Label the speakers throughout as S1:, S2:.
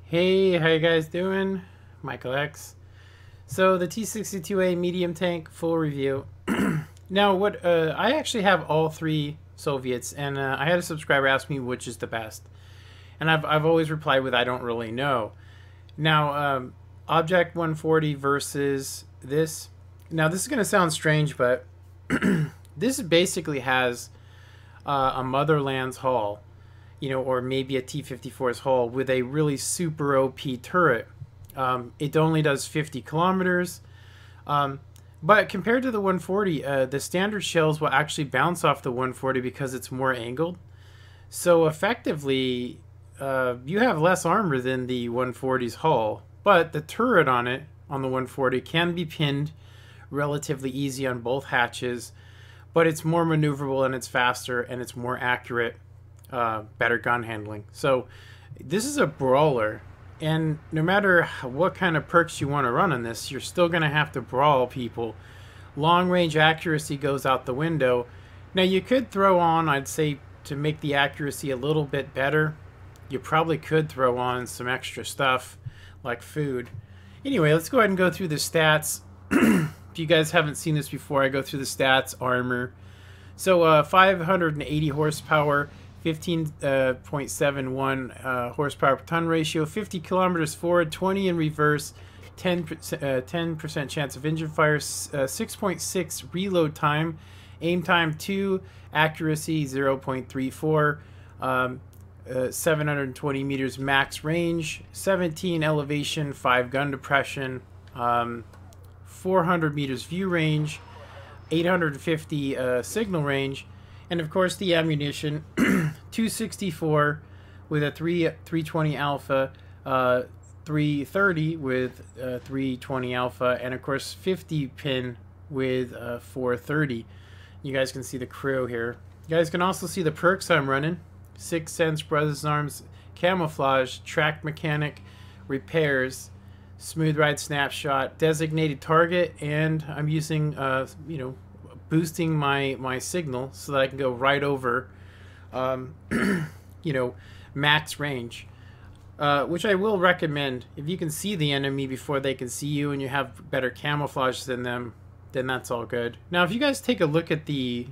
S1: Hey, how you guys doing? Michael X. So the T-62A medium tank full review. Now, what I actually have all three Soviets, and I had a subscriber ask me which is the best, and I've always replied with I don't really know. Now, Object 140 versus this. Now, this is going to sound strange, but this basically has a Motherland's hull, or maybe a T-54's hull with a really super OP turret. It only does 50 kilometers, but compared to the 140, the standard shells will actually bounce off the 140 because it's more angled. So effectively, you have less armor than the 140's hull, but the turret on it, on the 140, can be pinned relatively easy on both hatches, but it's more maneuverable and it's faster and it's more accurate. Better gun handling. So this is a brawler, and no matter what kind of perks you want to run on this, you're still going to have to brawl people. Long range accuracy goes out the window. Now you could throw on, I'd say, to make the accuracy a little bit better, you probably could throw on some extra stuff like food. Anyway, let's go ahead and go through the stats. If you guys haven't seen this before, I go through the stats. Armor. So 580 horsepower, 15.71 horsepower per ton ratio, 50 kilometers forward, 20 in reverse, 10% chance of engine fire, 6.6 reload time, aim time 2, accuracy 0.34, 720 meters max range, 17 elevation, 5 gun depression, 400 meters view range, 850 signal range, and of course the ammunition. 264 with a 320 alpha, 330 with 320 alpha, and of course 50 pin with 430. You guys can see the crew here. You guys can also see the perks I'm running: 6 Sense, Brothers Arms, Camouflage, Track Mechanic, Repairs, Smooth Ride Snapshot, Designated Target, and I'm using boosting my signal so that I can go right over max range, which I will recommend. If you can see the enemy before they can see you and you have better camouflage than them, then that's all good. Now if you guys take a look at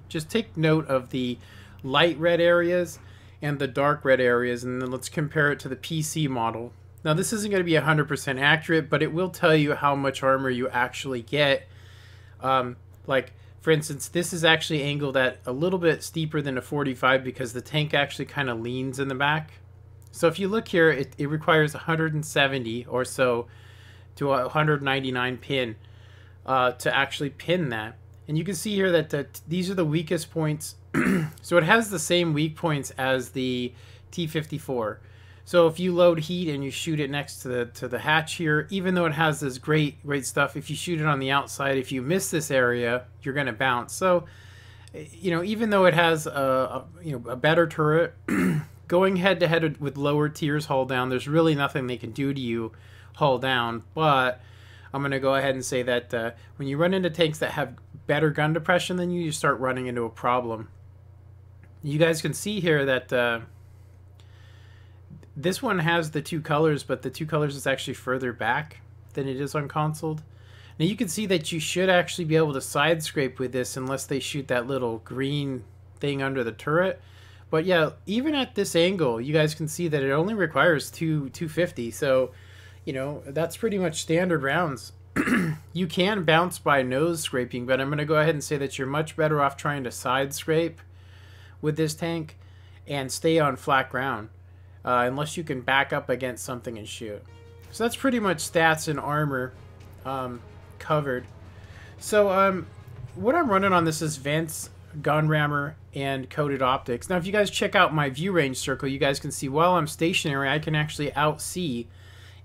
S1: just take note of the light red areas and the dark red areas, and then let's compare it to the PC model. Now this isn't going to be 100% accurate, but it will tell you how much armor you actually get. For instance, this is actually angled at a little bit steeper than a 45 because the tank actually kind of leans in the back. So if you look here, it requires 170 or so to 199 pin to actually pin that. And you can see here that these are the weakest points. So it has the same weak points as the T-54. So if you load heat and you shoot it next to the hatch here, even though it has this great stuff, if you shoot it on the outside, if you miss this area, you're going to bounce. So, even though it has a better turret, going head to head with lower tiers hull down, there's really nothing they can do to you hull down. But I'm going to go ahead and say that when you run into tanks that have better gun depression than you start running into a problem. You guys can see here that this one has the two colors, but the two colors is actually further back than it is on console. Now you can see that you should actually be able to side scrape with this unless they shoot that little green thing under the turret. But yeah, even at this angle, you guys can see that it only requires 250. So, that's pretty much standard rounds. You can bounce by nose scraping, but I'm going to go ahead and say that you're much better off trying to side scrape with this tank and stay on flat ground. Unless you can back up against something and shoot. So that's pretty much stats and armor covered. So what I'm running on this is vents, gun rammer, and coated optics. Now if you guys check out my view range circle, you guys can see while I'm stationary, I can actually outsee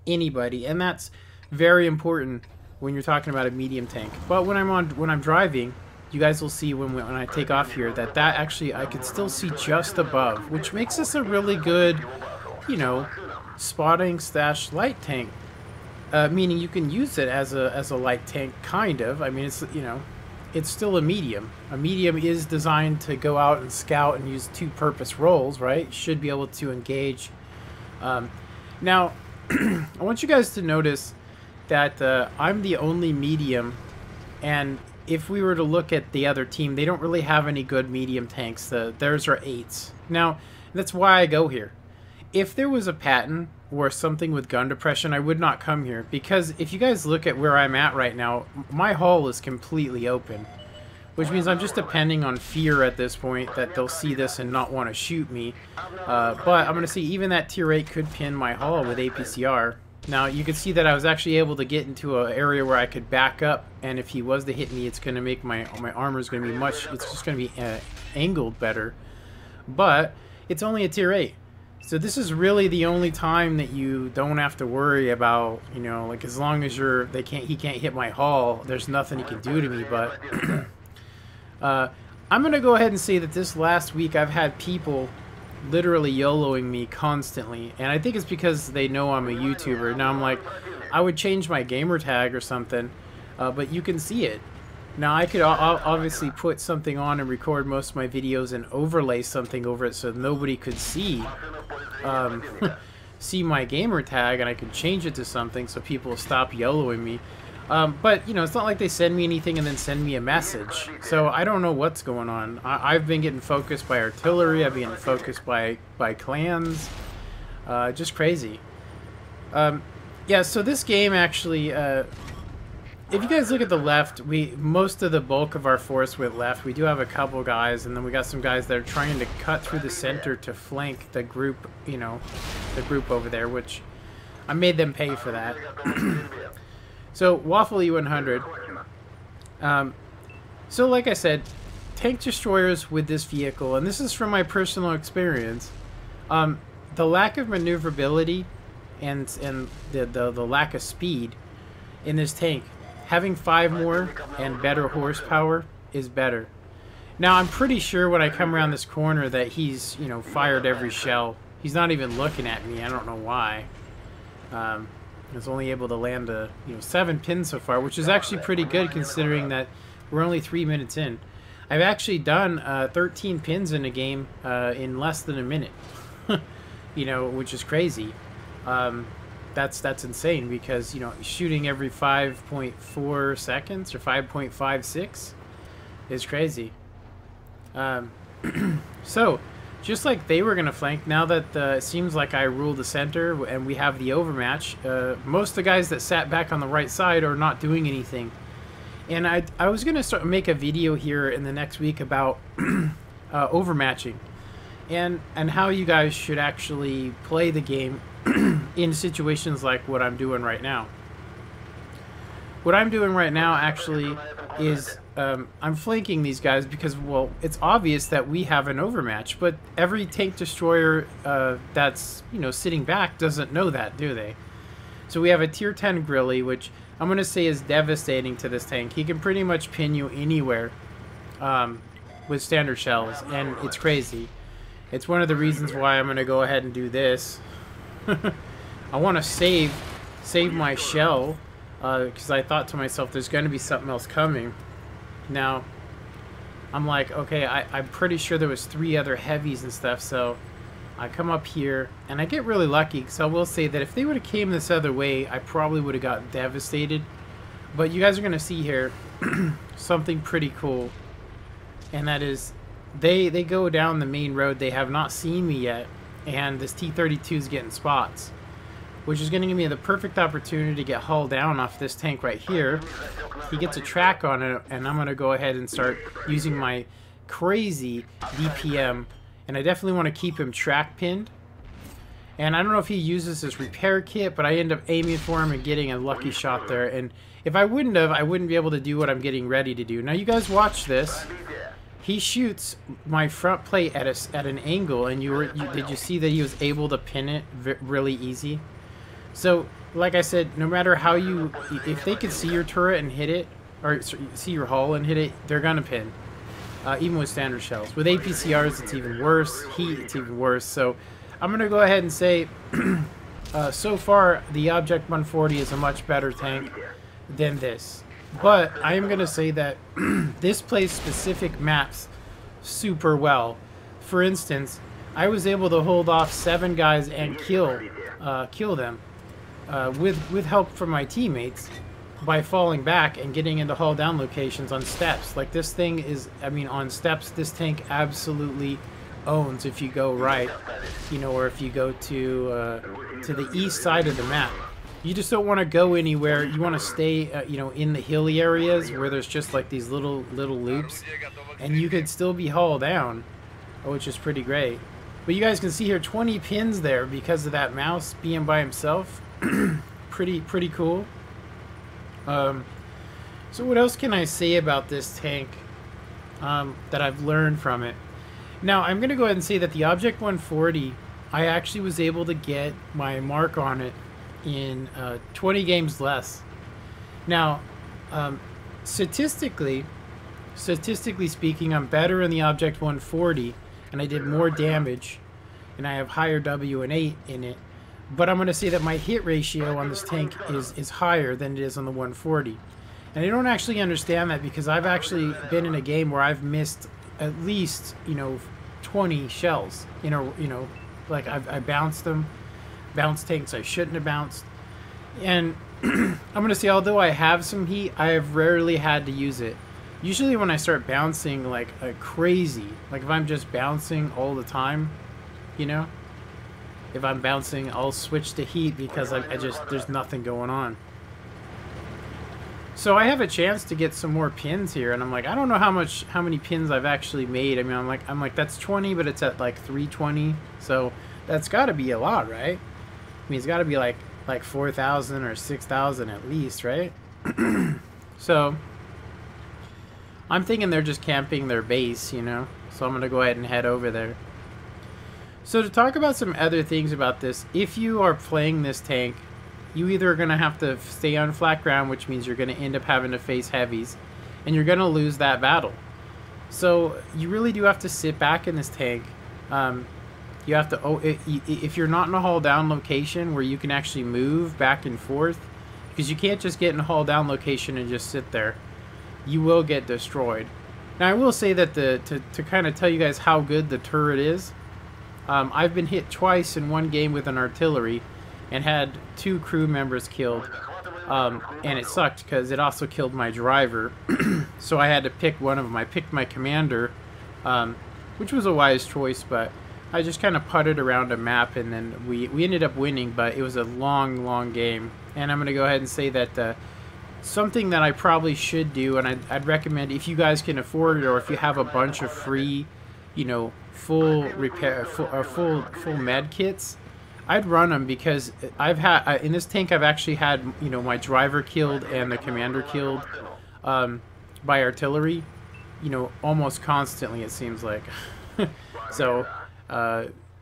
S1: anybody, and that's very important when you're talking about a medium tank. But when I'm driving, you guys will see when I take off here that actually I can still see just above, which makes this a really good, spotting / light tank. Meaning you can use it as a light tank, kind of. I mean, it's still a medium. A medium is designed to go out and scout and use two-purpose roles, right? Should be able to engage. Now, I want you guys to notice that I'm the only medium, and if we were to look at the other team, they don't really have any good medium tanks. Theirs are 8s. Now, that's why I go here. If there was a Patton or something with gun depression, I would not come here, because if you guys look at where I'm at right now, my hull is completely open, which means I'm just depending on fear at this point that they'll see this and not want to shoot me. But I'm going to see even that tier 8 could pin my hull with APCR. Now, you can see that I was actually able to get into an area where I could back up, and if he was to hit me, it's going to make my armor is going to be it's just going to be angled better. But it's only a tier 8. So this is really the only time that you don't have to worry about, you know, like as long as he can't hit my hull, there's nothing he can do to me. But I'm going to go ahead and say that this last week I've had people literally YOLOing me constantly, and I think it's because they know I'm a YouTuber. Now I'm like, I would change my gamer tag or something, but you can see it. Now I could obviously put something on and record most of my videos and overlay something over it so nobody could see see my gamer tag, and I could change it to something so people stop YOLOing me. But, you know, it's not like they send me anything and then send me a message. So I don't know what's going on. I've been getting focused by artillery. I've been getting focused by clans. Just crazy. Yeah, so this game actually, if you guys look at the left, most of the bulk of our force went left. We do have a couple guys, and then we got some guys that are trying to cut through the center to flank the group, you know, the group over there, which I made them pay for that. So, Waffle E100. So, like I said, tank destroyers with this vehicle, and this is from my personal experience, the lack of maneuverability and the lack of speed in this tank, having 5 more and better horsepower is better. Now, I'm pretty sure when I come around this corner that he's, you know, fired every shell. He's not even looking at me. I don't know why. I was only able to land 7 pins so far, which is actually pretty good considering that we're only 3 minutes in. I've actually done 13 pins in a game in less than a minute, you know, which is crazy. That's insane because, you know, shooting every 5.4 seconds or 5.56 is crazy. So, just like they were going to flank, now that it seems like I rule the center and we have the overmatch, most of the guys that sat back on the right side are not doing anything. And I was going to make a video here in the next week about overmatching and how you guys should actually play the game in situations like what I'm doing right now. What I'm doing right now actually is I'm flanking these guys because, well, it's obvious that we have an overmatch, but every tank destroyer that's, you know, sitting back doesn't know that, do they? So we have a tier 10 Grilly, which I'm going to say is devastating to this tank. He can pretty much pin you anywhere with standard shells, and it's crazy. It's one of the reasons why I'm going to go ahead and do this. I want to save my shell because I thought to myself there's going to be something else coming. Now I'm like, okay, I'm pretty sure there was 3 other heavies and stuff, so I come up here and I get really lucky, because I will say that if they would have came this other way, I probably would have got devastated. But you guys are going to see here something pretty cool, and that is they go down the main road. They have not seen me yet, and this T-32 is getting spots, which is going to give me the perfect opportunity to get hull down off this tank right here. He gets a track on it, and I'm going to go ahead and start using my crazy DPM, and I definitely want to keep him track pinned. And I don't know if he uses his repair kit, but I end up aiming for him and getting a lucky shot there. And if I wouldn't have, I wouldn't be able to do what I'm getting ready to do. Now you guys watch this. He shoots my front plate at an angle, and did you see that he was able to pin it really easy? So, like I said, no matter how if they could see your turret and hit it, or see your hull and hit it, they're gonna pin. Even with standard shells. With APCRs, it's even worse. Heat, it's even worse. So, I'm gonna go ahead and say, so far, the Object 140 is a much better tank than this. But I am gonna say that this plays specific maps super well. For instance, I was able to hold off 7 guys and kill them. with help from my teammates, by falling back and getting into hull down locations on steps. Like this thing is, I mean, on steps, this tank absolutely owns if you go right, you know, or if you go to the east side of the map. You just don't want to go anywhere. You want to stay, you know, in the hilly areas where there's just like these little loops, and you could still be hull down, which is pretty great. But you guys can see here 20 pins there because of that mouse being by himself. pretty cool. So what else can I say about this tank that I've learned from it? Now, I'm going to go ahead and say that the Object 140, I actually was able to get my mark on it in 20 games less. Now, statistically speaking, I'm better in the Object 140, and I did more damage, and I have higher W and 8 in it. But I'm going to say that my hit ratio on this tank is higher than it is on the 140. And I don't actually understand that because I've actually been in a game where I've missed at least, you know, 20 shells. You know, like I bounced them, bounced tanks I shouldn't have bounced. And I'm going to say, although I have some heat, I have rarely had to use it. Usually when I start bouncing like crazy, like if I'm just bouncing all the time, you know, if I'm bouncing, I'll switch to heat because I just, there's nothing going on. So I have a chance to get some more pins here, and I'm like, I don't know how many pins I've actually made. I mean, I'm like that's 20, but it's at like 320, so that's got to be a lot, right? I mean, it's got to be like 4,000 or 6,000 at least, right? So I'm thinking they're just camping their base, you know. So I'm gonna go ahead and head over there. So to talk about some other things about this, if you are playing this tank, you either are going to have to stay on flat ground, which means you're going to end up having to face heavies, and you're going to lose that battle. So you really do have to sit back in this tank. You have to, if you're not in a hull down location where you can actually move back and forth, because you can't just get in a hull down location and just sit there, you will get destroyed. Now I will say that to kind of tell you guys how good the turret is, I've been hit twice in one game with an artillery and had 2 crew members killed, and it sucked because it also killed my driver. So I had to pick one of them. I picked my commander, which was a wise choice, but I just kind of putted around a map, and then we ended up winning, but it was a long game. And I'm going to go ahead and say that something that I probably should do, and I'd recommend if you guys can afford it, or if you have a bunch of free, you know, full med kits, I'd run them, because I've had in this tank I've actually had, you know, my driver killed and the commander killed by artillery, you know, almost constantly, it seems like. So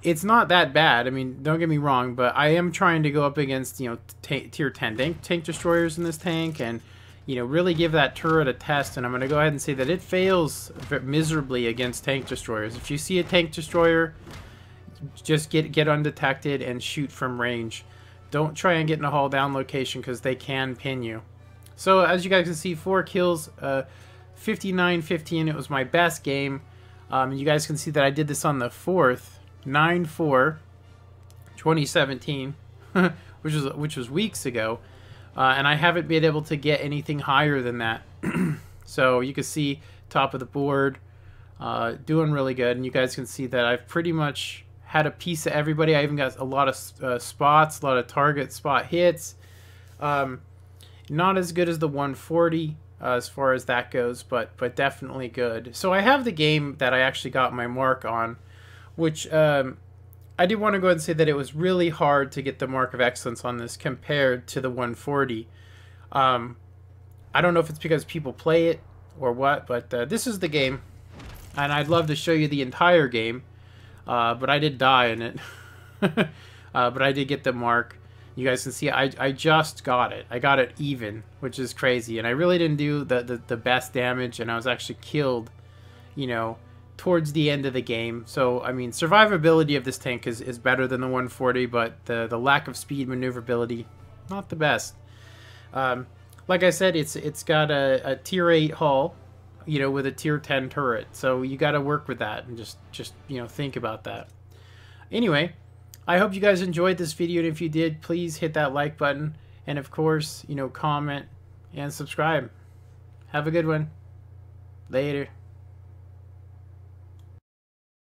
S1: it's not that bad. I mean, don't get me wrong, but I am trying to go up against, you know, tier 10 tank destroyers in this tank, and you know, really give that turret a test. And I'm going to go ahead and say that it fails miserably against tank destroyers. If you see a tank destroyer, just get undetected and shoot from range. Don't try and get in a hull down location, because they can pin you. So as you guys can see, 4 kills, 59-15. It was my best game. You guys can see that I did this on the 4th, 9/4, 2017, which was weeks ago. And I haven't been able to get anything higher than that. So you can see top of the board, doing really good. And you guys can see that I've pretty much had a piece of everybody. I even got a lot of spots, a lot of target spot hits. Not as good as the 140 as far as that goes, but definitely good. So I have the game that I actually got my mark on, which I did want to go ahead and say that it was really hard to get the mark of excellence on this compared to the 140. I don't know if it's because people play it or what, but this is the game, and I'd love to show you the entire game, but I did die in it. But I did get the mark. You guys can see I just got it. I got it even, which is crazy, and I really didn't do the best damage, and I was actually killed, you know, towards the end of the game. So I mean, survivability of this tank is better than the 140, but the lack of speed maneuverability, not the best. Like I said, it's got a tier 8 hull, you know, with a tier 10 turret, so you got to work with that and just you know, think about that. Anyway, I hope you guys enjoyed this video, and if you did, please hit that like button, and of course, comment and subscribe. Have a good one. Later.